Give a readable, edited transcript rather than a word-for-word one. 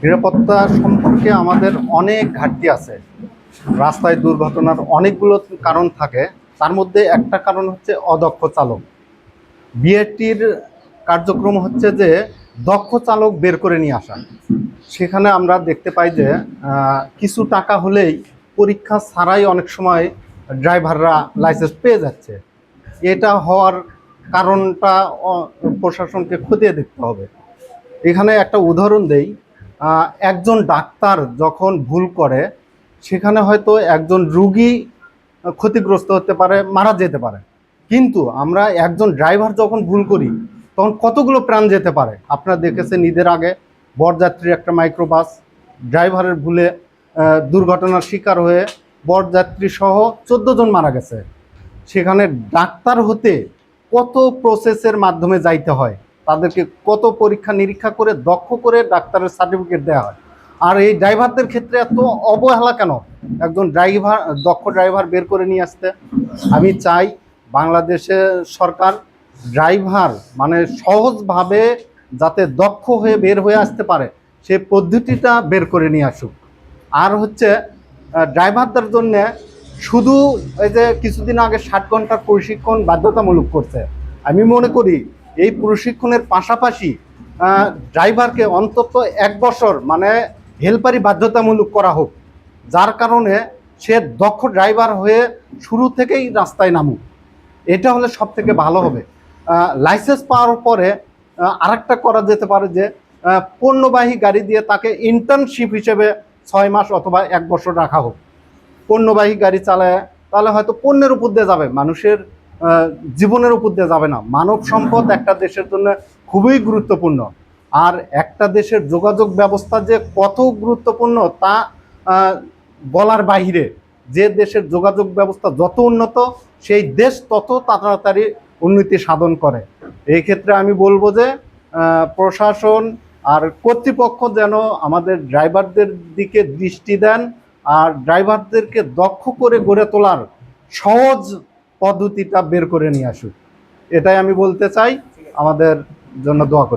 নিরাপত্তা সম্পর্কে আমাদের অনেক ঘাটতি আছে। রাস্তায় দুর্ঘটনার অনেকগুলো কারণ থাকে, তার মধ্যে একটা কারণ হচ্ছে অদক্ষ চালক। বিআরটির কার্যক্রম হচ্ছে যে দক্ষ চালক বের করে নিয়ে আসা। সেখানে আমরা দেখতে পাই যে কিছু টাকা হলেই পরীক্ষা ছাড়াই অনেক সময় ড্রাইভাররা লাইসেন্স পেয়ে যাচ্ছে। এটা হওয়ার কারণটা প্রশাসনকে খতিয়ে দেখতে হবে। এখানে একটা উদাহরণ দেই, একজন ডাক্তার যখন ভুল করে সেখানে হয়তো একজন রুগী ক্ষতিগ্রস্ত হতে পারে, মারা যেতে পারে। কিন্তু আমরা একজন ড্রাইভার যখন ভুল করি তখন কতগুলো প্রাণ যেতে পারে। আপনারা দেখেছেন ঈদের আগে বরযাত্রীর একটা মাইক্রোবাস ড্রাইভারের ভুলে দুর্ঘটনার শিকার হয়ে বরযাত্রী সহ 14 জন মারা গেছে। সেখানে ডাক্তার হতে কত প্রসেসের মাধ্যমে যাইতে হয়, তাদেরকে কত পরীক্ষা নিরীক্ষা করে দক্ষ করে ডাক্তারের সার্টিফিকেট দেওয়া হয়। আর এই ড্রাইভারদের ক্ষেত্রে এত অবহেলা কেন? একজন ড্রাইভার, দক্ষ ড্রাইভার বের করে নিয়ে আসতে। আমি চাই বাংলাদেশের সরকার ড্রাইভার মানে সহজভাবে যাতে দক্ষ হয়ে বের হয়ে আসতে পারে সেই পদ্ধতিটা বের করে নিয়ে আসুক। আর হচ্ছে ড্রাইভারদের জন্যে শুধু এই যে কিছুদিন আগে 60 ঘন্টার প্রশিক্ষণ বাধ্যতামূলক করছে, আমি মনে করি এই প্রশিক্ষণের পাশাপাশি ড্রাইভারকে অন্তত 1 বছর মানে হেলপারি বাধ্যতামূলক করা হোক, যার কারণে সে দক্ষ ড্রাইভার হয়ে শুরু থেকেই রাস্তায় নামুক। এটা হলে সব থেকে ভালো হবে। লাইসেন্স পাওয়ার পরে আরেকটা করা যেতে পারে যে পণ্যবাহী গাড়ি দিয়ে তাকে ইন্টার্নশিপ হিসেবে 6 মাস অথবা 1 বছর রাখা হোক। পণ্যবাহী গাড়ি চালায় তাহলে হয়তো পণ্যের উপর দিয়ে যাবে, মানুষের জীবনের উপর দিয়ে যাবে না। মানব সম্পদ একটা দেশের জন্য খুবই গুরুত্বপূর্ণ। আর একটা দেশের যোগাযোগ ব্যবস্থা যে কত গুরুত্বপূর্ণ তা বলার বাহিরে। যে দেশের যোগাযোগ ব্যবস্থা যত উন্নত সেই দেশ তত তাড়াতাড়ি উন্নতি সাধন করে। এই ক্ষেত্রে আমি বলবো যে প্রশাসন আর কর্তৃপক্ষ যেন আমাদের ড্রাইভারদের দিকে দৃষ্টি দেন আর ড্রাইভারদেরকে দক্ষ করে গড়ে তোলার সহজ পদ্ধতিটা বের করে নিয়ে আসুক। এটাই আমি বলতে চাই। আমাদের জন্য দোয়া করি।